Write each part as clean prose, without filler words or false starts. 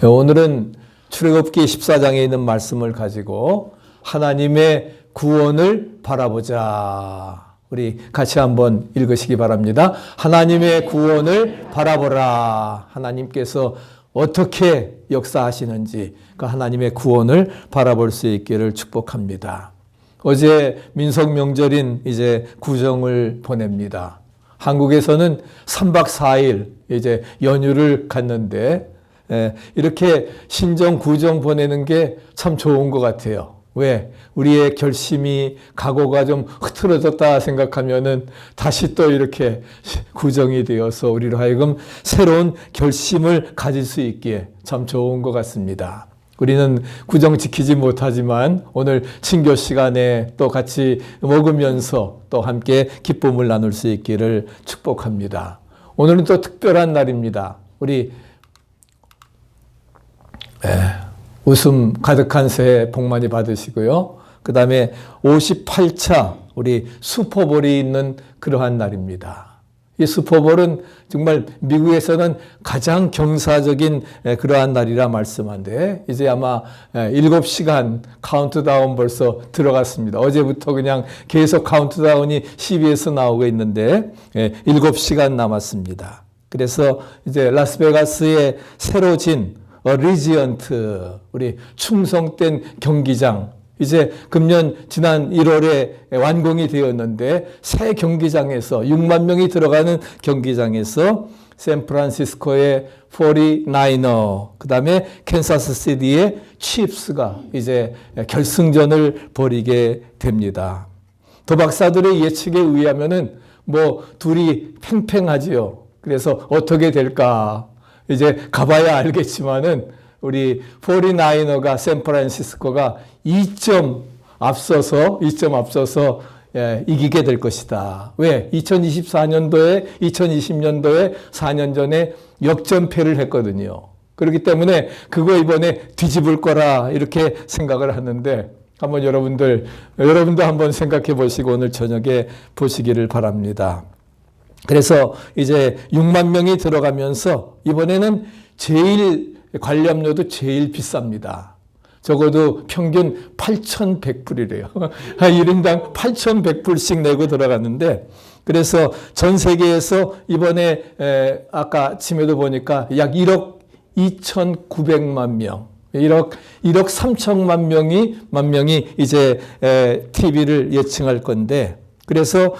오늘은 출애굽기 14장에 있는 말씀을 가지고 하나님의 구원을 바라보자. 우리 같이 한번 읽으시기 바랍니다. 하나님의 구원을 바라보라. 하나님께서 어떻게 역사하시는지 그 하나님의 구원을 바라볼 수 있기를 축복합니다. 어제 민속 명절인 이제 구정을 보냅니다. 한국에서는 3박 4일 이제 연휴를 갔는데 이렇게 신정, 구정 보내는 게 참 좋은 것 같아요. 왜? 우리의 결심이, 각오가 좀 흐트러졌다 생각하면은 다시 또 이렇게 구정이 되어서 우리로 하여금 새로운 결심을 가질 수 있기에 참 좋은 것 같습니다. 우리는 구정 지키지 못하지만 오늘 친교 시간에 또 같이 먹으면서 또 함께 기쁨을 나눌 수 있기를 축복합니다. 오늘은 또 특별한 날입니다. 우리 웃음 가득한 새해 복 많이 받으시고요. 그 다음에 58차 우리 슈퍼볼이 있는 그러한 날입니다. 이 슈퍼볼은 정말 미국에서는 가장 경사적인 그러한 날이라 말씀한데 이제 아마 7시간 카운트다운 벌써 들어갔습니다. 어제부터 그냥 계속 카운트다운이 CBS 나오고 있는데 7시간 남았습니다. 그래서 이제 라스베가스에 새로 진 리지언트, 우리 충성된 경기장, 이제 금년 지난 1월에 완공이 되었는데 새 경기장에서 6만 명이 들어가는 경기장에서 샌프란시스코의 49너, 그 다음에 캔사스시티의 칩스가 이제 결승전을 벌이게 됩니다. 도박사들의 예측에 의하면은 뭐 둘이 팽팽하지요. 그래서 어떻게 될까? 이제 가봐야 알겠지만은 우리 49너가 샌프란시스코가 2점 앞서서 이기게 될 것이다. 왜? 2024년도에 2020년도에 4년 전에 역전패를 했거든요. 그렇기 때문에 그거 이번에 뒤집을 거라 이렇게 생각을 하는데 한번 여러분도 한번 생각해 보시고 오늘 저녁에 보시기를 바랍니다. 그래서 이제 6만 명이 들어가면서 이번에는 관람료도 제일 비쌉니다. 적어도 평균 8,100불이래요. 1인당 8,100불씩 내고 들어갔는데 그래서 전 세계에서 이번에 아까 아침에도 보니까 약 1억 2,900만 명, 1억 3천만 명이 이제 TV를 예칭할 건데 그래서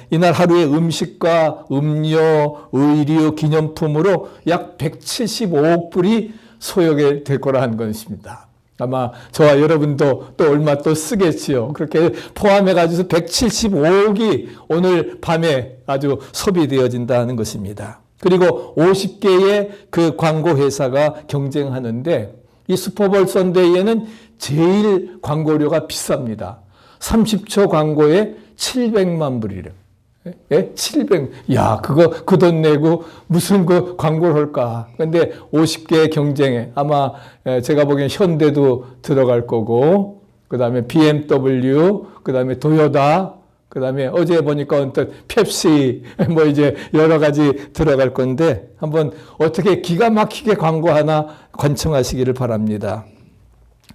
이날 하루에 음식과 음료, 의류, 기념품으로 약 175억 불이 소요가 될 거라 한 것입니다. 아마 저와 여러분도 또 얼마 또 쓰겠지요. 그렇게 포함해가지고 175억이 오늘 밤에 아주 소비되어진다는 것입니다. 그리고 50개의 그 광고 회사가 경쟁하는데 이 슈퍼볼 선데이에는 제일 광고료가 비쌉니다. 30초 광고에 700만 불이래. 700. 야, 그거 그 돈 내고 무슨 그 광고를 할까? 근데 50개 경쟁에 아마 제가 보기엔 현대도 들어갈 거고, 그 다음에 BMW, 그 다음에 도요타, 그 다음에 어제 보니까 어떤 펩시, 뭐 이제 여러 가지 들어갈 건데 한번 어떻게 기가 막히게 광고 하나 관청하시기를 바랍니다.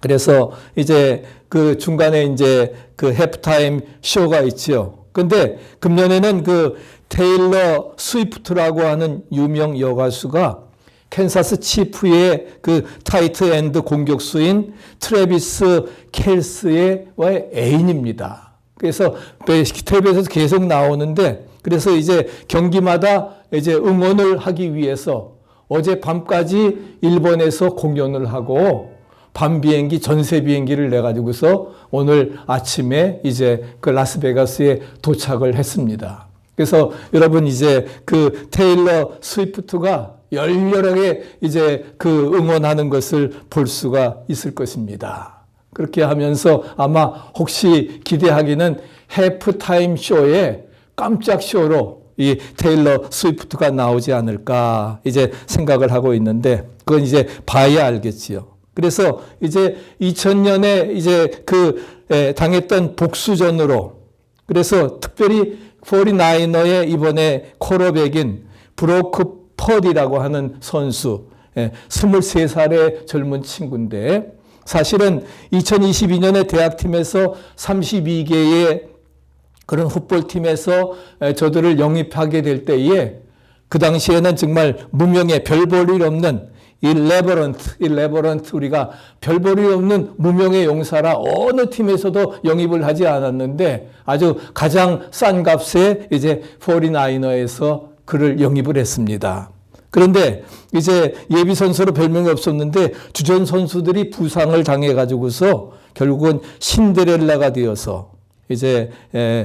그래서 이제 그 중간에 이제 그 해프타임 쇼가 있지요. 근데 금년에는 그 테일러 스위프트라고 하는 유명 여가수가 캔사스 치프의 그 타이트 엔드 공격수인 트래비스 켈스의 애인입니다. 그래서 텔레비에서 계속 나오는데 그래서 이제 경기마다 이제 응원을 하기 위해서 어제 밤까지 일본에서 공연을 하고 밤 비행기, 전세 비행기를 내가지고서 오늘 아침에 이제 그 라스베가스에 도착을 했습니다. 그래서 여러분 이제 그 테일러 스위프트가 열렬하게 이제 그 응원하는 것을 볼 수가 있을 것입니다. 그렇게 하면서 아마 혹시 기대하기는 해프타임 쇼에 깜짝 쇼로 이 테일러 스위프트가 나오지 않을까 이제 생각을 하고 있는데 그건 이제 봐야 알겠지요. 그래서 이제 2000년에 이제 그 당했던 복수전으로 그래서 특별히 49너의 이번에 쿼터백인 브로크 퍼디라고 하는 선수 23살의 젊은 친구인데 사실은 2022년에 대학팀에서 32개의 그런 풋볼팀에서 저들을 영입하게 될 때에 그 당시에는 정말 무명의 별 볼 일 없는 일레버런트 우리가 별 볼 일 없는 무명의 용사라 어느 팀에서도 영입을 하지 않았는데 아주 가장 싼 값에 이제 49ers에서 그를 영입을 했습니다. 그런데 이제 예비 선수로 별명이 없었는데 주전 선수들이 부상을 당해 가지고서 결국은 신데렐라가 되어서 이제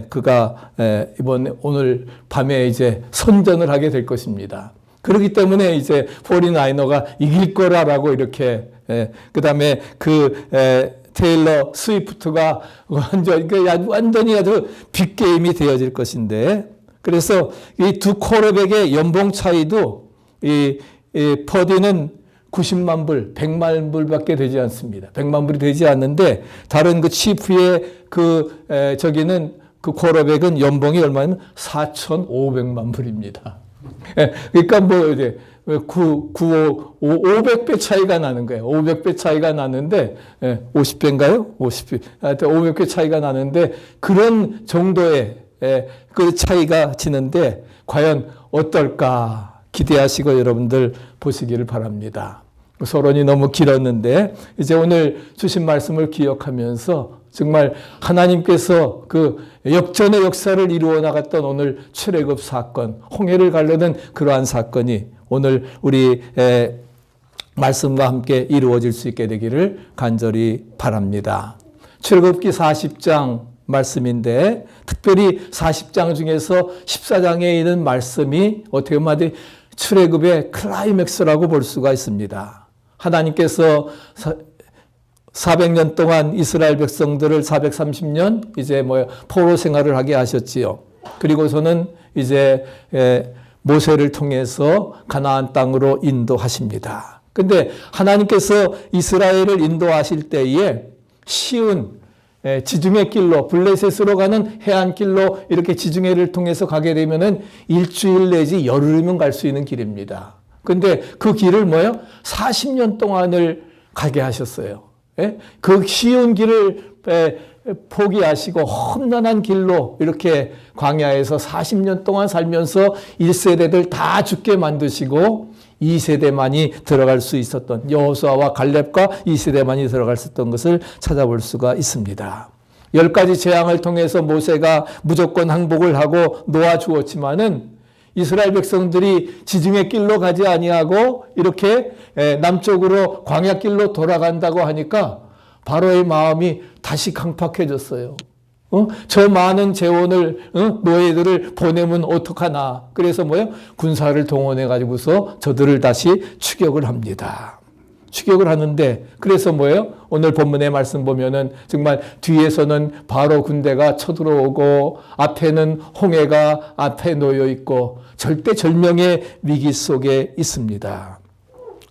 그가 오늘 밤에 이제 선전을 하게 될 것입니다. 그렇기 때문에 이제 49ers가 이길 거라고 이렇게 그다음에 테일러 스위프트가 완전히 아주 빅게임이 되어질 것인데 그래서 이 두 쿼터백의 연봉 차이도 이 퍼디는 90만 불, 100만 불밖에 되지 않습니다. 100만 불이 되지 않는데 다른 그 치프의 저기는 그 쿼터백은 연봉이 얼마냐면 4,500만 불입니다. 그러니까 뭐 이제 500배 차이가 나는 거예요. 500배 차이가 나는데 50배인가요? 50배. 하여튼 500배 차이가 나는데 그런 정도의 그 차이가 지는데 과연 어떨까 기대하시고 여러분들 보시기를 바랍니다. 서론이 너무 길었는데 이제 오늘 주신 말씀을 기억하면서 정말 하나님께서 그 역전의 역사를 이루어 나갔던 오늘 출애굽 사건, 홍해를 가르는 그러한 사건이 오늘 우리 말씀과 함께 이루어질 수 있게 되기를 간절히 바랍니다. 출애굽기 40장 말씀인데 특별히 40장 중에서 14장에 있는 말씀이 어떻게 보면 출애굽의 클라이맥스라고 볼 수가 있습니다. 하나님께서 400년 동안 이스라엘 백성들을 430년 이제 포로 생활을 하게 하셨지요. 그리고서는 이제 모세를 통해서 가나안 땅으로 인도하십니다. 근데 하나님께서 이스라엘을 인도하실 때에 쉬운 지중해 길로 블레셋으로 가는 해안길로 이렇게 지중해를 통해서 가게 되면은 일주일 내지 열흘이면 갈 수 있는 길입니다. 근데 그 길을 40년 동안을 가게 하셨어요. 그 쉬운 길을 포기하시고 험난한 길로 이렇게 광야에서 40년 동안 살면서 1세대들 다 죽게 만드시고 2세대만이 들어갈 수 있었던 여호수아와 갈렙과 2세대만이 들어갈 수 있었던 것을 찾아볼 수가 있습니다. 10가지 재앙을 통해서 모세가 무조건 항복을 하고 놓아주었지만은 이스라엘 백성들이 지중해 길로 가지 아니하고 이렇게 남쪽으로 광야길로 돌아간다고 하니까 바로의 마음이 다시 강팍해졌어요. 저 많은 재원을 노예들을 보내면 어떡하나. 그래서 군사를 동원해 가지고서 저들을 다시 추격을 합니다. 추격을 하는데 그래서 오늘 본문의 말씀 보면은 정말 뒤에서는 바로 군대가 쳐들어오고 앞에는 홍해가 앞에 놓여 있고 절대절명의 위기 속에 있습니다.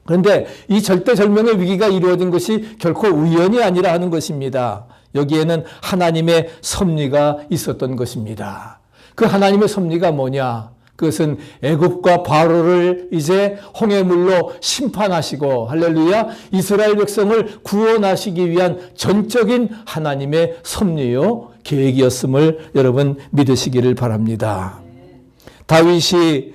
그런데 이 절대절명의 위기가 이루어진 것이 결코 우연이 아니라 하는 것입니다. 여기에는 하나님의 섭리가 있었던 것입니다. 그 하나님의 섭리가 뭐냐? 그것은 애굽과 바로를 이제 홍해물로 심판하시고 할렐루야 이스라엘 백성을 구원하시기 위한 전적인 하나님의 섭리요 계획이었음을 여러분 믿으시기를 바랍니다. 다윗이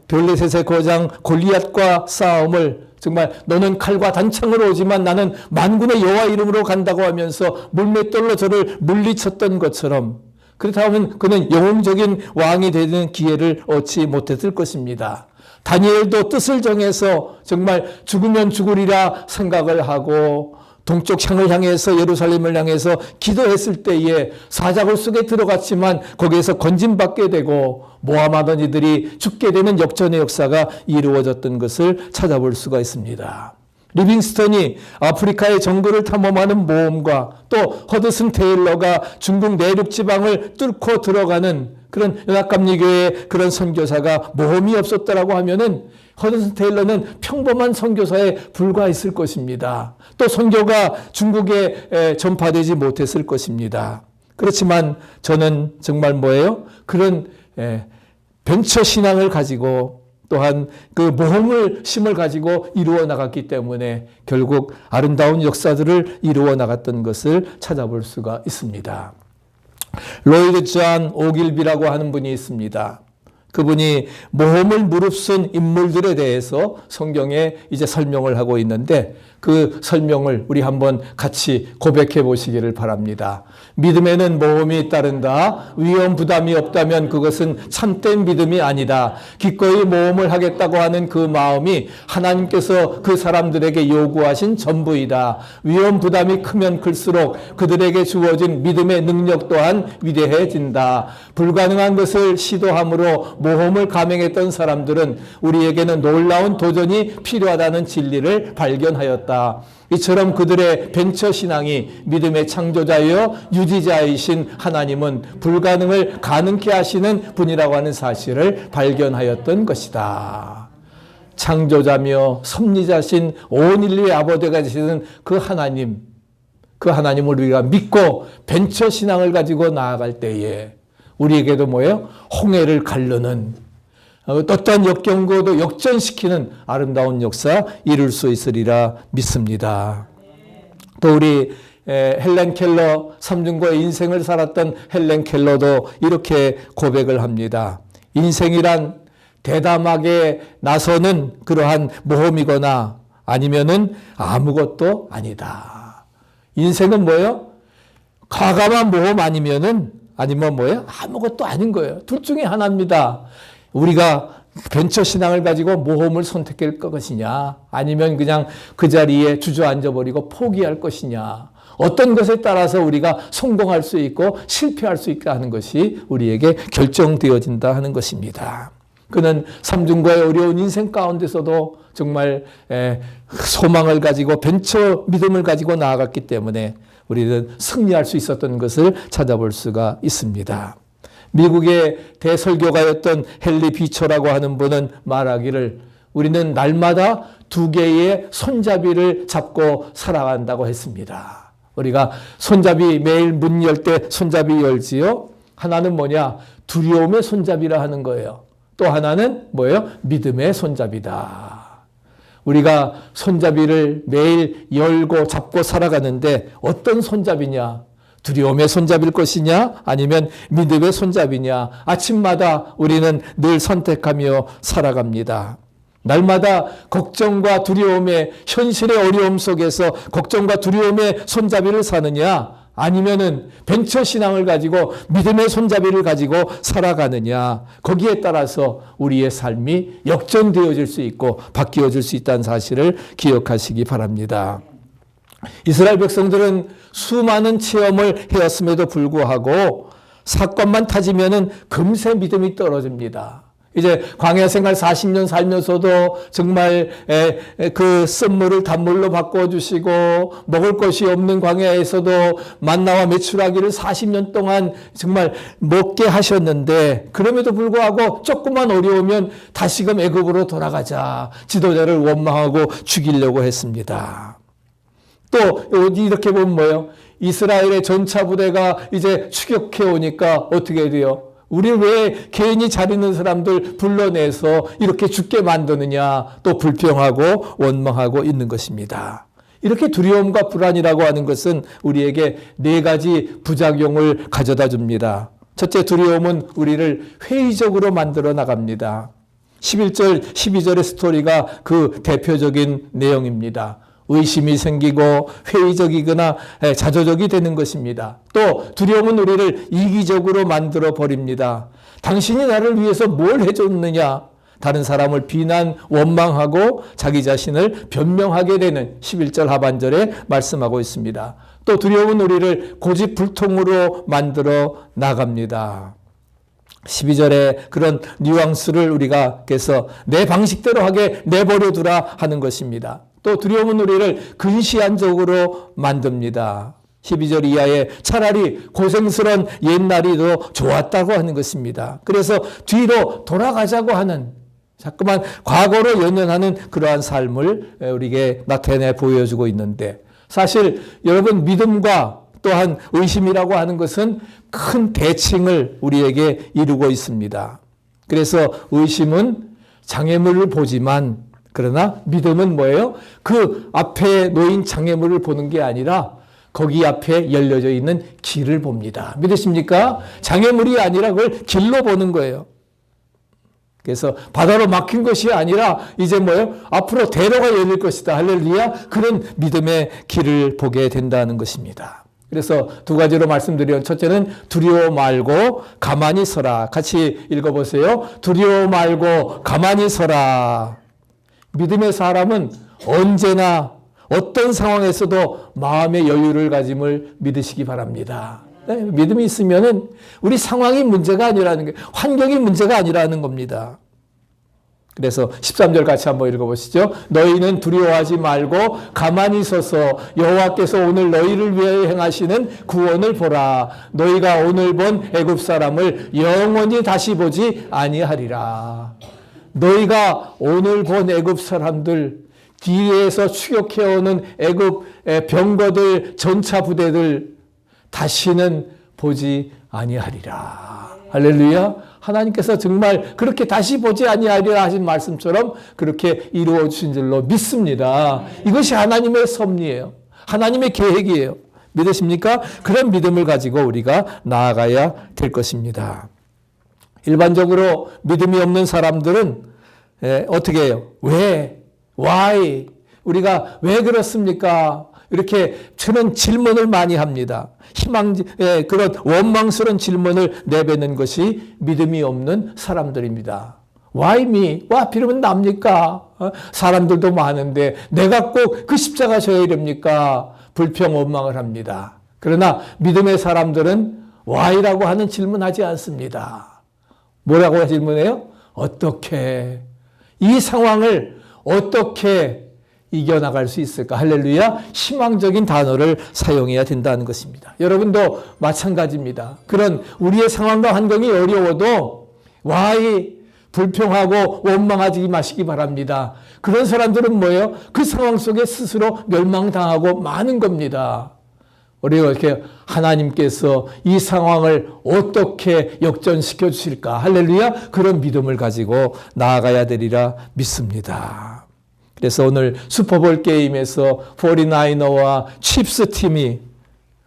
블레셋의 거장 골리앗과 싸움을 정말 너는 칼과 단창으로 오지만 나는 만군의 여호와 이름으로 간다고 하면서 물맷돌로 저를 물리쳤던 것처럼 그렇다면 그는 영웅적인 왕이 되는 기회를 얻지 못했을 것입니다. 다니엘도 뜻을 정해서 정말 죽으면 죽으리라 생각을 하고 동쪽 향을 향해서 예루살렘을 향해서 기도했을 때에 사자굴 속에 들어갔지만 거기에서 건짐받게 되고 모함하던 이들이 죽게 되는 역전의 역사가 이루어졌던 것을 찾아볼 수가 있습니다. 리빙스턴이 아프리카의 정글을 탐험하는 모험과 또 허드슨 테일러가 중국 내륙 지방을 뚫고 들어가는 그런 연합감리교회의 그런 선교사가 모험이 없었다라고 하면은 허드슨 테일러는 평범한 선교사에 불과했을 것입니다. 또 선교가 중국에 전파되지 못했을 것입니다. 그렇지만 저는 정말 그런 벤처 신앙을 가지고 또한 그 모험을 심을 가지고 이루어 나갔기 때문에 결국 아름다운 역사들을 이루어 나갔던 것을 찾아볼 수가 있습니다. 로이드 존 오길비라고 하는 분이 있습니다. 그분이 모험을 무릅쓴 인물들에 대해서 성경에 이제 설명을 하고 있는데 그 설명을 우리 한번 같이 고백해 보시기를 바랍니다. 믿음에는 모험이 따른다. 위험 부담이 없다면 그것은 참된 믿음이 아니다. 기꺼이 모험을 하겠다고 하는 그 마음이 하나님께서 그 사람들에게 요구하신 전부이다. 위험 부담이 크면 클수록 그들에게 주어진 믿음의 능력 또한 위대해진다. 불가능한 것을 시도함으로 모험을 감행했던 사람들은 우리에게는 놀라운 도전이 필요하다는 진리를 발견하였다. 이처럼 그들의 벤처 신앙이 믿음의 창조자여 유지자이신 하나님은 불가능을 가능케 하시는 분이라고 하는 사실을 발견하였던 것이다. 창조자며 섭리자신 온 인류의 아버지가 되시는 그 하나님을 우리가 믿고 벤처 신앙을 가지고 나아갈 때에 우리에게도 뭐예요? 홍해를 가르는 어떤 역경고도 역전시키는 아름다운 역사 이룰 수 있으리라 믿습니다. 또 우리 헬렌 켈러, 삼중고의 인생을 살았던 헬렌 켈러도 이렇게 고백을 합니다. 인생이란 대담하게 나서는 그러한 모험이거나 아니면은 아무것도 아니다. 인생은 뭐예요? 과감한 모험 아니면 뭐예요? 아무것도 아닌 거예요. 둘 중에 하나입니다. 우리가 벤처 신앙을 가지고 모험을 선택할 것이냐 아니면 그냥 그 자리에 주저앉아 버리고 포기할 것이냐, 어떤 것에 따라서 우리가 성공할 수 있고 실패할 수 있게 하는 것이 우리에게 결정되어진다 하는 것입니다. 그는 삼중고의 어려운 인생 가운데서도 정말 소망을 가지고 벤처 믿음을 가지고 나아갔기 때문에 우리는 승리할 수 있었던 것을 찾아볼 수가 있습니다. 미국의 대설교가였던 헨리 비처라고 하는 분은 말하기를 우리는 날마다 2개의 손잡이를 잡고 살아간다고 했습니다. 우리가 손잡이 매일 문 열 때 손잡이 열지요. 하나는 뭐냐? 두려움의 손잡이라 하는 거예요. 또 하나는 뭐예요? 믿음의 손잡이다. 우리가 손잡이를 매일 열고 잡고 살아가는데 어떤 손잡이냐? 두려움의 손잡일 것이냐 아니면 믿음의 손잡이냐, 아침마다 우리는 늘 선택하며 살아갑니다. 날마다 걱정과 두려움의 현실의 어려움 속에서 걱정과 두려움의 손잡이를 사느냐 아니면은 벤처 신앙을 가지고 믿음의 손잡이를 가지고 살아가느냐, 거기에 따라서 우리의 삶이 역전되어질 수 있고 바뀌어질 수 있다는 사실을 기억하시기 바랍니다. 이스라엘 백성들은 수많은 체험을 해왔음에도 불구하고 사건만 타지면은 금세 믿음이 떨어집니다. 이제 광야 생활 40년 살면서도 정말 그 쓴물을 단물로 바꿔주시고 먹을 것이 없는 광야에서도 만나와 메추라기를 40년 동안 정말 먹게 하셨는데 그럼에도 불구하고 조금만 어려우면 다시금 애굽으로 돌아가자 지도자를 원망하고 죽이려고 했습니다. 또 이렇게 보면 뭐예요? 이스라엘의 전차 부대가 이제 추격해 오니까 어떻게 돼요? 우리 왜 개인이 잘 있는 사람들 불러내서 이렇게 죽게 만드느냐, 또 불평하고 원망하고 있는 것입니다. 이렇게 두려움과 불안이라고 하는 것은 우리에게 4가지 부작용을 가져다 줍니다. 첫째, 두려움은 우리를 회의적으로 만들어 나갑니다. 11절, 12절의 스토리가 그 대표적인 내용입니다. 의심이 생기고 회의적이거나 자조적이 되는 것입니다. 또 두려움은 우리를 이기적으로 만들어 버립니다. 당신이 나를 위해서 뭘 해줬느냐? 다른 사람을 비난, 원망하고 자기 자신을 변명하게 되는 11절 하반절에 말씀하고 있습니다. 또 두려움은 우리를 고집불통으로 만들어 나갑니다. 12절에 그런 뉘앙스를 우리가 그래서 내 방식대로 하게 내버려 두라 하는 것입니다. 또 두려움은 우리를 근시안적으로 만듭니다. 12절 이하에 차라리 고생스러운 옛날이 더 좋았다고 하는 것입니다. 그래서 뒤로 돌아가자고 하는, 자꾸만 과거로 연연하는 그러한 삶을 우리에게 나타내 보여주고 있는데, 사실 여러분 믿음과 또한 의심이라고 하는 것은 큰 대칭을 우리에게 이루고 있습니다. 그래서 의심은 장애물을 보지만 그러나 믿음은 뭐예요? 그 앞에 놓인 장애물을 보는 게 아니라 거기 앞에 열려져 있는 길을 봅니다. 믿으십니까? 장애물이 아니라 그걸 길로 보는 거예요. 그래서 바다로 막힌 것이 아니라 이제 뭐예요? 앞으로 대로가 열릴 것이다. 할렐루야. 그런 믿음의 길을 보게 된다는 것입니다. 그래서 두 가지로 말씀드려요. 첫째는 두려워 말고 가만히 서라. 같이 읽어보세요. 두려워 말고 가만히 서라. 믿음의 사람은 언제나 어떤 상황에서도 마음의 여유를 가짐을 믿으시기 바랍니다. 네, 믿음이 있으면은 우리 상황이 문제가 아니라는 게, 환경이 문제가 아니라는 겁니다. 그래서 13절 같이 한번 읽어보시죠. 너희는 두려워하지 말고 가만히 서서 여호와께서 오늘 너희를 위하여 행하시는 구원을 보라. 너희가 오늘 본 애굽 사람을 영원히 다시 보지 아니하리라. 너희가 오늘 본 애굽 사람들, 뒤에서 추격해오는 애굽 병거들, 전차 부대들 다시는 보지 아니하리라. 할렐루야. 하나님께서 정말 그렇게 다시 보지 아니하리라 하신 말씀처럼 그렇게 이루어 주신 줄로 믿습니다. 이것이 하나님의 섭리예요. 하나님의 계획이에요. 믿으십니까? 그런 믿음을 가지고 우리가 나아가야 될 것입니다. 일반적으로 믿음이 없는 사람들은 어떻게 해요? 왜? Why? 우리가 왜 그렇습니까? 이렇게 저는 질문을 많이 합니다. 그런 원망스러운 질문을 내뱉는 것이 믿음이 없는 사람들입니다. Why me? 와, 필요면 납니까? 사람들도 많은데 내가 꼭 그 십자가 져야 됩니까? 불평 원망을 합니다. 그러나 믿음의 사람들은 Why라고 하는 질문하지 않습니다. 뭐라고 질문해요? 어떻게? 이 상황을 어떻게 이겨나갈 수 있을까? 할렐루야. 희망적인 단어를 사용해야 된다는 것입니다. 여러분도 마찬가지입니다. 그런 우리의 상황과 환경이 어려워도 why 불평하고 원망하지 마시기 바랍니다. 그런 사람들은 뭐예요? 그 상황 속에 스스로 멸망당하고 마는 겁니다. 우리가 이렇게 하나님께서 이 상황을 어떻게 역전시켜 주실까? 할렐루야. 그런 믿음을 가지고 나아가야 되리라 믿습니다. 그래서 오늘 슈퍼볼 게임에서 49어와 칩스 팀이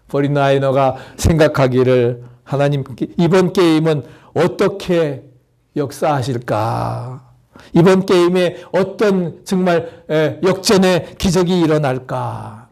49어가 생각하기를 하나님 이번 게임은 어떻게 역사하실까? 이번 게임에 어떤 정말 역전의 기적이 일어날까?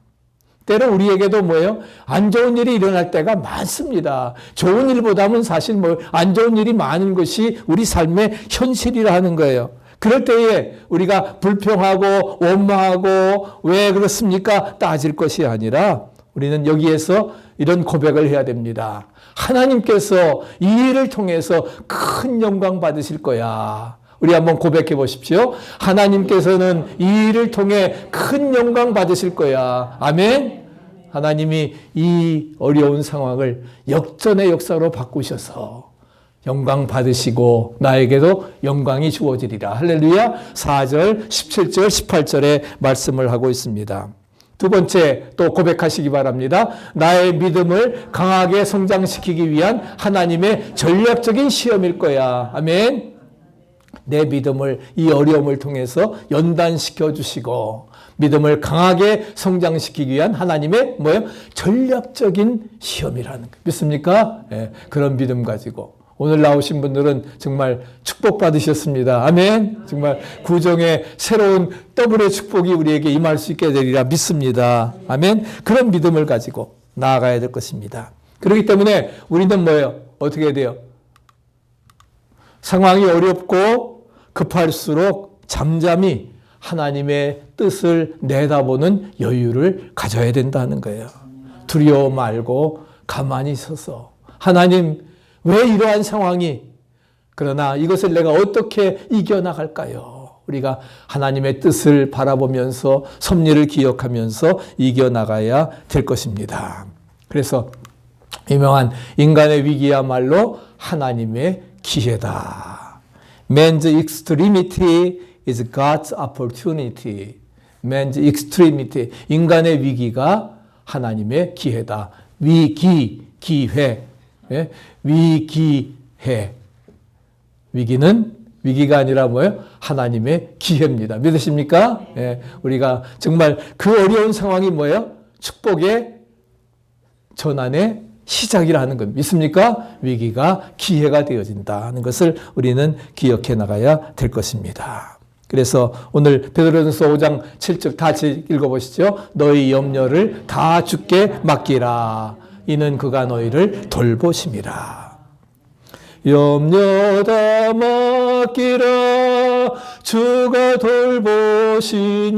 때로 우리에게도 뭐예요? 안 좋은 일이 일어날 때가 많습니다. 좋은 일보다는 사실 안 좋은 일이 많은 것이 우리 삶의 현실이라 하는 거예요. 그럴 때에 우리가 불평하고 원망하고 왜 그렇습니까? 따질 것이 아니라 우리는 여기에서 이런 고백을 해야 됩니다. 하나님께서 이 일을 통해서 큰 영광 받으실 거야. 우리 한번 고백해 보십시오. 하나님께서는 이 일을 통해 큰 영광 받으실 거야. 아멘. 하나님이 이 어려운 상황을 역전의 역사로 바꾸셔서 영광 받으시고 나에게도 영광이 주어지리라. 할렐루야. 4절, 17절, 18절에 말씀을 하고 있습니다. 두 번째 또 고백하시기 바랍니다. 나의 믿음을 강하게 성장시키기 위한 하나님의 전략적인 시험일 거야. 아멘. 내 믿음을 이 어려움을 통해서 연단시켜 주시고 믿음을 강하게 성장시키기 위한 하나님의 뭐예요? 전략적인 시험이라는 거 믿습니까? 네, 그런 믿음 가지고 오늘 나오신 분들은 정말 축복받으셨습니다. 아멘. 정말 구정의 새로운 더블의 축복이 우리에게 임할 수 있게 되리라 믿습니다. 아멘. 그런 믿음을 가지고 나아가야 될 것입니다. 그렇기 때문에 우리는 뭐예요? 어떻게 해야 돼요? 상황이 어렵고 급할수록 잠잠히 하나님의 뜻을 내다보는 여유를 가져야 된다는 거예요. 두려워 말고 가만히 서서 하나님 왜 이러한 상황이 그러나 이것을 내가 어떻게 이겨나갈까요? 우리가 하나님의 뜻을 바라보면서 섭리를 기억하면서 이겨나가야 될 것입니다. 그래서 유명한 인간의 위기야말로 하나님의 기회다. Man's extremity is God's opportunity. Man's extremity. 인간의 위기가 하나님의 기회다. 위기, 기회. 위기해. 위기는 위기가 아니라 뭐예요? 하나님의 기회입니다. 믿으십니까? 예, 우리가 정말 그 어려운 상황이 뭐예요? 축복의 전환의 시작이라는 것 믿습니까? 위기가 기회가 되어진다는 것을 우리는 기억해 나가야 될 것입니다. 그래서 오늘 베드로전서 5장 7절 같이 읽어보시죠. 너희 염려를 다 주께 맡기라. 이는 그가 너희를 돌보심이라. 염려 다 맡기라. 주가 돌보시니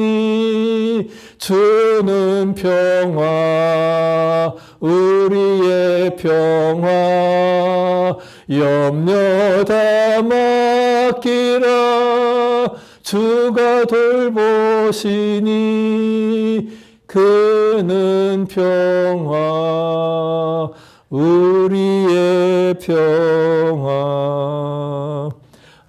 주는 평화 우리의 평화. 염려 다 맡기라. 주가 돌보시니 그는 평화 우리의 평화.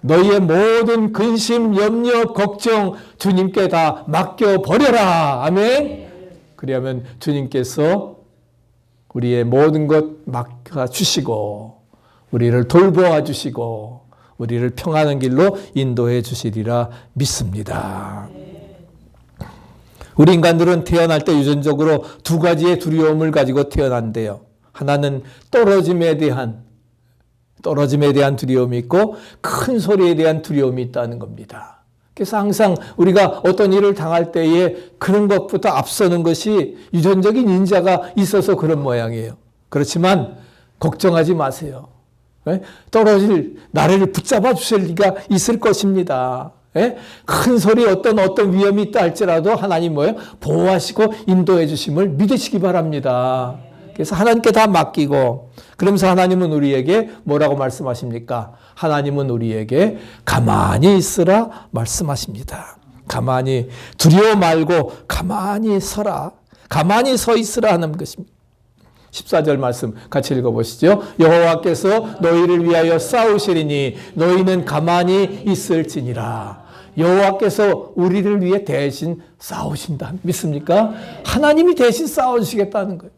너희의 모든 근심, 염려, 걱정 주님께 다 맡겨버려라. 아멘. 그러면 주님께서 우리의 모든 것 맡겨주시고 우리를 돌보아 주시고 우리를 평안한 길로 인도해 주시리라 믿습니다. 우리 인간들은 태어날 때 유전적으로 두 가지의 두려움을 가지고 태어난대요. 하나는 떨어짐에 대한 두려움이 있고 큰 소리에 대한 두려움이 있다는 겁니다. 그래서 항상 우리가 어떤 일을 당할 때에 그런 것부터 앞서는 것이 유전적인 인자가 있어서 그런 모양이에요. 그렇지만 걱정하지 마세요. 떨어질 나를 붙잡아 주실 리가 있을 것입니다. 큰 소리 어떤 위험이 있다 할지라도 하나님 뭐예요? 보호하시고 인도해 주심을 믿으시기 바랍니다. 그래서 하나님께 다 맡기고 그러면서 하나님은 우리에게 뭐라고 말씀하십니까? 하나님은 우리에게 가만히 있으라 말씀하십니다. 가만히 두려워 말고 가만히 서라. 가만히 서 있으라 하는 것입니다. 14절 말씀 같이 읽어보시죠. 여호와께서 너희를 위하여 싸우시리니 너희는 가만히 있을지니라. 여호와께서 우리를 위해 대신 싸우신다. 믿습니까? 하나님이 대신 싸워주시겠다는 거예요.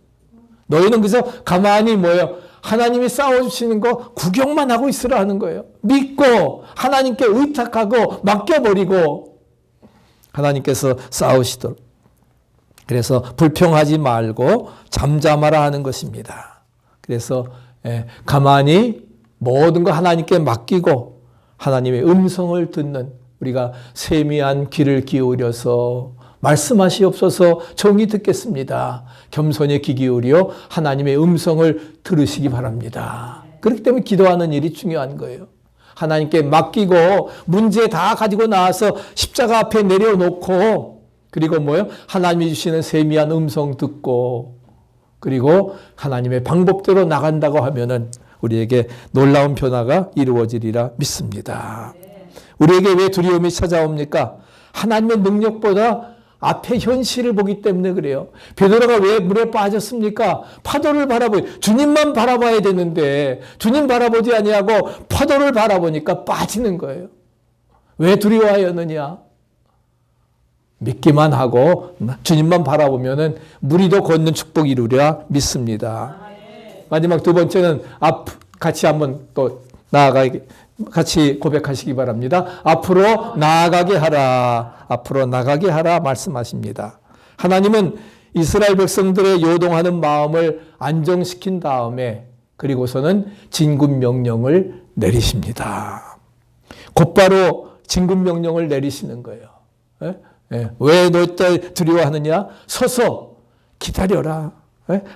너희는 그래서 가만히 뭐예요? 하나님이 싸워주시는 거 구경만 하고 있으라 하는 거예요. 믿고 하나님께 의탁하고 맡겨버리고 하나님께서 싸우시도록. 그래서 불평하지 말고 잠잠하라 하는 것입니다. 그래서 가만히 모든 거 하나님께 맡기고 하나님의 음성을 듣는 우리가 세미한 귀를 기울여서 말씀하시옵소서 정히 듣겠습니다. 겸손히 귀 기울여 하나님의 음성을 들으시기 바랍니다. 그렇기 때문에 기도하는 일이 중요한 거예요. 하나님께 맡기고 문제 다 가지고 나와서 십자가 앞에 내려놓고 그리고 뭐예요? 하나님이 주시는 세미한 음성 듣고 그리고 하나님의 방법대로 나간다고 하면은 우리에게 놀라운 변화가 이루어지리라 믿습니다. 우리에게 왜 두려움이 찾아옵니까? 하나님의 능력보다 앞에 현실을 보기 때문에 그래요. 베드로가 왜 물에 빠졌습니까? 파도를 주님만 바라봐야 되는데 주님 바라보지 아니하고 파도를 바라보니까 빠지는 거예요. 왜 두려워하였느냐? 믿기만 하고 주님만 바라보면은 물이 더 걷는 축복이 이루리라 믿습니다. 마지막 두 번째는 같이 한번 또 같이 고백하시기 바랍니다. 앞으로 나아가게 하라. 앞으로 나가게 하라 말씀하십니다. 하나님은 이스라엘 백성들의 요동하는 마음을 안정시킨 다음에 그리고서는 진군 명령을 내리십니다. 곧바로 진군 명령을 내리시는 거예요. 왜 너 두려워하느냐? 서서 기다려라.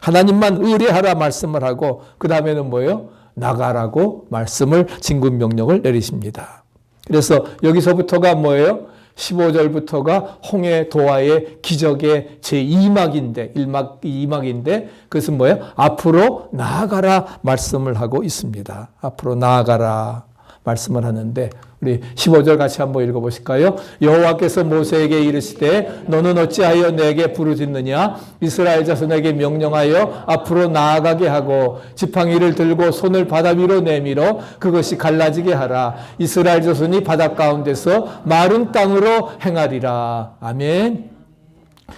하나님만 의뢰하라 말씀을 하고 그 다음에는 뭐예요? 나가라고 말씀을 진군 명령을 내리십니다. 그래서 여기서부터가 뭐예요? 15절부터가 홍해 도하의 기적의 제2막인데 2막인데 그것은 뭐예요? 앞으로 나아가라 말씀을 하고 있습니다. 앞으로 나아가라 말씀을 하는데 우리 15절 같이 한번 읽어보실까요? 여호와께서 모세에게 이르시되 너는 어찌하여 내게 부르짖느냐? 이스라엘 자손에게 명령하여 앞으로 나아가게 하고 지팡이를 들고 손을 바다 위로 내밀어 그것이 갈라지게 하라. 이스라엘 자손이 바다 가운데서 마른 땅으로 행하리라. 아멘.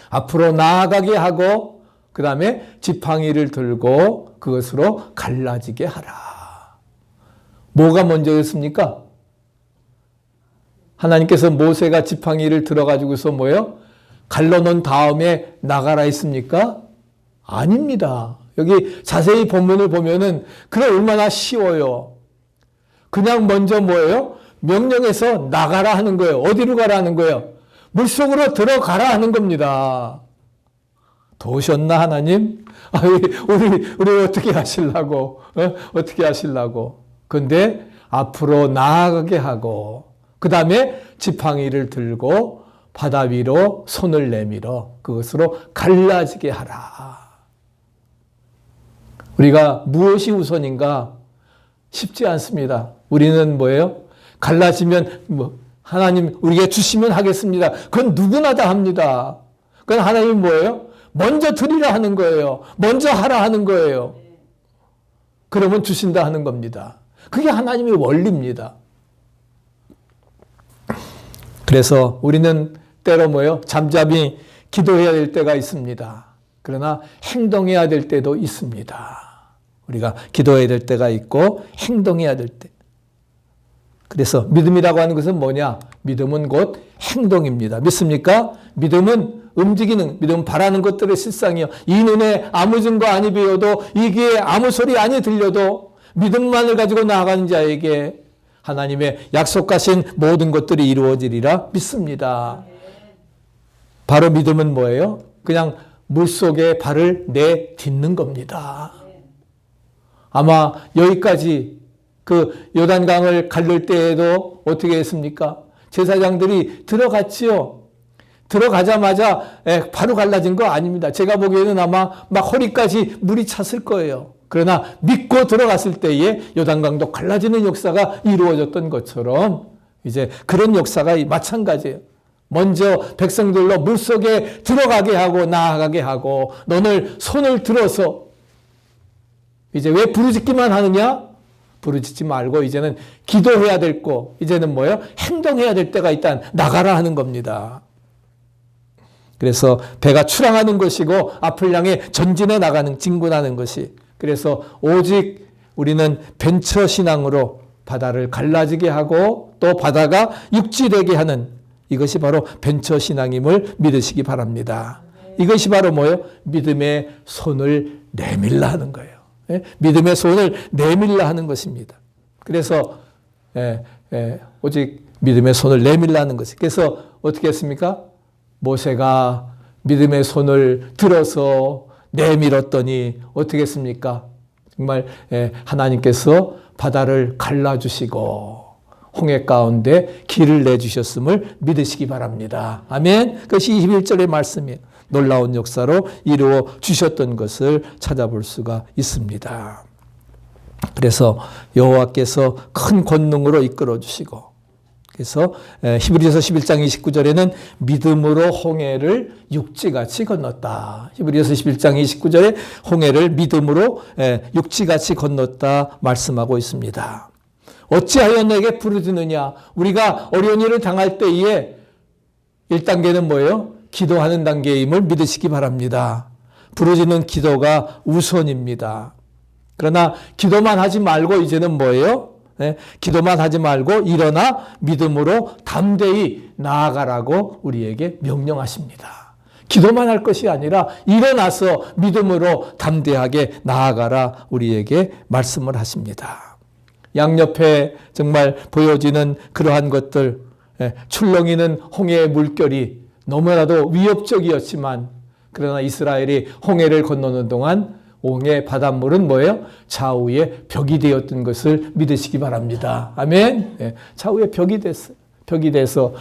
앞으로 나아가게 하고 그 다음에 지팡이를 들고 그것으로 갈라지게 하라. 뭐가 먼저였습니까? 하나님께서 모세가 지팡이를 들어가지고서 뭐예요? 갈라놓은 다음에 나가라 했습니까? 아닙니다. 여기 자세히 본문을 보면은 그래 얼마나 쉬워요. 그냥 먼저 뭐예요? 명령해서 나가라 하는 거예요. 어디로 가라 하는 거예요? 물속으로 들어가라 하는 겁니다. 도우셨나 하나님? 우리 어떻게 하시려고? 어떻게 하시려고? 근데 앞으로 나아가게 하고 그 다음에 지팡이를 들고 바다 위로 손을 내밀어 그것으로 갈라지게 하라. 우리가 무엇이 우선인가? 쉽지 않습니다. 우리는 뭐예요? 갈라지면 하나님 우리에게 주시면 하겠습니다. 그건 누구나 다 합니다. 그건 하나님 뭐예요? 먼저 드리라 하는 거예요. 먼저 하라 하는 거예요. 그러면 주신다 하는 겁니다. 그게 하나님의 원리입니다. 그래서 우리는 때로 뭐예요? 잠잠히 기도해야 될 때가 있습니다. 그러나 행동해야 될 때도 있습니다. 우리가 기도해야 될 때가 있고 행동해야 될 때. 그래서 믿음이라고 하는 것은 뭐냐? 믿음은 곧 행동입니다. 믿습니까? 믿음은 움직이는, 믿음은 바라는 것들의 실상이요. 이 눈에 아무 증거 아니 보여도 이 귀에 아무 소리 아니 들려도 믿음만을 가지고 나아가는 자에게 하나님의 약속하신 모든 것들이 이루어지리라 믿습니다. 바로 믿음은 뭐예요? 그냥 물속에 발을 내딛는 겁니다. 아마 여기까지 그 요단강을 갈릴 때에도 어떻게 했습니까? 제사장들이 들어갔지요. 들어가자마자 바로 갈라진 거 아닙니다. 제가 보기에는 아마 막 허리까지 물이 찼을 거예요. 그러나 믿고 들어갔을 때에 요단강도 갈라지는 역사가 이루어졌던 것처럼 이제 그런 역사가 마찬가지예요. 먼저 백성들로 물속에 들어가게 하고 나아가게 하고 너는 손을 들어서 이제 왜 부르짖기만 하느냐? 부르짖지 말고 이제는 기도해야 될 거, 이제는 뭐예요? 행동해야 될 때가 있다. 나가라 하는 겁니다. 그래서 배가 출항하는 것이고 앞을 향해 전진해 나가는, 진군하는 것이. 그래서 오직 우리는 벤처 신앙으로 바다를 갈라지게 하고 또 바다가 육지되게 하는 이것이 바로 벤처 신앙임을 믿으시기 바랍니다. 이것이 바로 뭐예요? 믿음의 손을 내밀라 하는 거예요. 믿음의 손을 내밀라 하는 것입니다. 그래서 오직 믿음의 손을 내밀라 하는 것이. 그래서 어떻게 했습니까? 모세가 믿음의 손을 들어서 내밀었더니 어떻게 했습니까? 정말 하나님께서 바다를 갈라주시고 홍해 가운데 길을 내주셨음을 믿으시기 바랍니다. 아멘. 그것이 21절의 말씀이에요. 놀라운 역사로 이루어 주셨던 것을 찾아볼 수가 있습니다. 그래서 여호와께서 큰 권능으로 이끌어 주시고 그래서 히브리서 11장 29절에는 믿음으로 홍해를 육지같이 건넜다. 히브리서 11장 29절에 홍해를 믿음으로 육지같이 건넜다 말씀하고 있습니다. 어찌하여 내게 부르짖느냐? 우리가 어려운 일을 당할 때에 1단계는 뭐예요? 기도하는 단계임을 믿으시기 바랍니다. 부르짖는 기도가 우선입니다. 그러나 기도만 하지 말고 이제는 뭐예요? 기도만 하지 말고 일어나 믿음으로 담대히 나아가라고 우리에게 명령하십니다. 기도만 할 것이 아니라 일어나서 믿음으로 담대하게 나아가라 우리에게 말씀을 하십니다. 양옆에 정말 보여지는 그러한 것들, 출렁이는 홍해의 물결이 너무나도 위협적이었지만 그러나 이스라엘이 홍해를 건너는 동안 홍해 바닷물은 뭐예요? 좌우에 벽이 되었던 것을 믿으시기 바랍니다. 아멘. 좌우에 벽이 됐어요. 벽이 돼서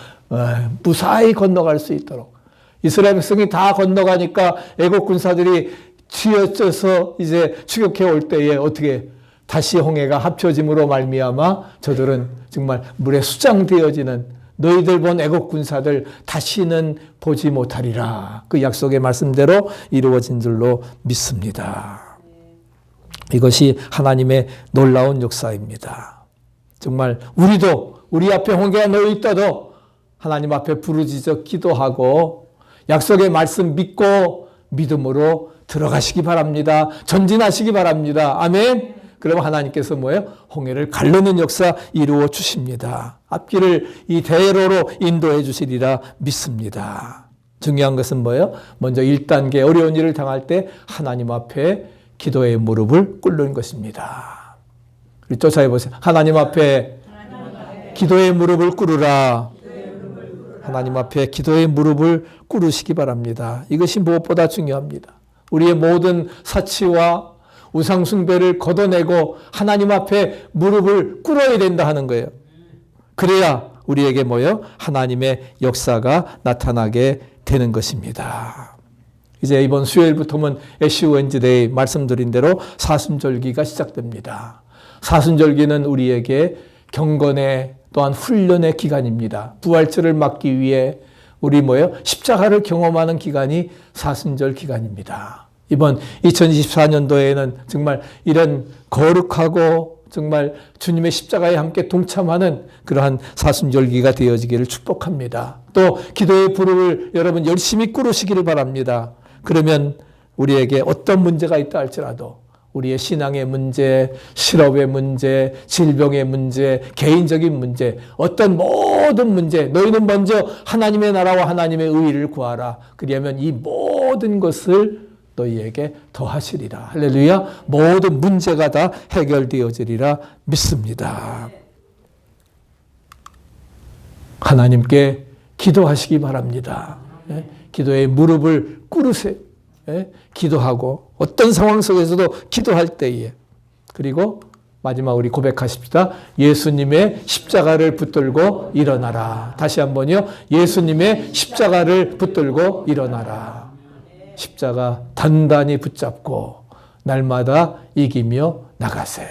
무사히 건너갈 수 있도록. 이스라엘 백성이 다 건너가니까 애국 군사들이 쥐어져서 이제 추격해 올 때에 어떻게 다시 홍해가 합쳐짐으로 말미암아 저들은 정말 물에 수장되어지는 너희들 본 애국 군사들 다시는 보지 못하리라. 그 약속의 말씀대로 이루어진 줄로 믿습니다. 이것이 하나님의 놀라운 역사입니다. 정말 우리도 우리 앞에 홍해가 놓여 있다도 하나님 앞에 부르짖어 기도하고 약속의 말씀 믿고 믿음으로 들어가시기 바랍니다. 전진하시기 바랍니다. 아멘. 그럼 하나님께서 뭐예요? 홍해를 가르는 역사 이루어 주십니다. 앞길을 이 대로로 인도해 주시리라 믿습니다. 중요한 것은 뭐예요? 먼저 1단계 어려운 일을 당할 때 하나님 앞에 기도의 무릎을 꿇는 것입니다. 우리 쫓아해 보세요. 하나님 앞에 기도의 무릎을 꿇으라. 하나님 앞에 기도의 무릎을 꿇으시기 바랍니다. 이것이 무엇보다 중요합니다. 우리의 모든 사치와 우상숭배를 걷어내고 하나님 앞에 무릎을 꿇어야 된다 하는 거예요. 그래야 우리에게 뭐예요? 하나님의 역사가 나타나게 되는 것입니다. 이제 이번 수요일부터는 애쉬 웬즈데이 말씀드린 대로 사순절기가 시작됩니다. 사순절기는 우리에게 경건의 또한 훈련의 기간입니다. 부활절을 맞기 위해 우리 뭐예요? 십자가를 경험하는 기간이 사순절 기간입니다. 이번 2024년도에는 정말 이런 거룩하고 정말 주님의 십자가에 함께 동참하는 그러한 사순절기가 되어지기를 축복합니다. 또 기도의 무릎을 여러분 열심히 꿇으시기를 바랍니다. 그러면 우리에게 어떤 문제가 있다 할지라도 우리의 신앙의 문제, 실업의 문제, 질병의 문제, 개인적인 문제, 어떤 모든 문제, 너희는 먼저 하나님의 나라와 하나님의 의의를 구하라. 그리하면 이 모든 것을 너희에게 더하시리라. 할렐루야. 모든 문제가 다 해결되어지리라 믿습니다. 하나님께 기도하시기 바랍니다. 기도의 무릎을 꿇으세요. 기도하고 어떤 상황 속에서도 기도할 때에 그리고 마지막 우리 고백하십시다. 예수님의 십자가를 붙들고 일어나라. 다시 한번요. 예수님의 십자가를 붙들고 일어나라. 십자가 단단히 붙잡고 날마다 이기며 나가세.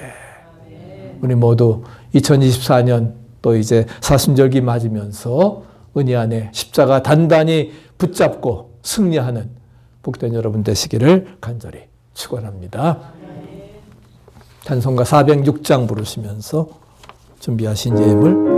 우리 모두 2024년 또 이제 사순절기 맞으면서 은혜 안에 십자가 단단히 붙잡고 승리하는 복된 여러분 되시기를 간절히 축원합니다. 찬송가 406장 부르시면서 준비하신 예물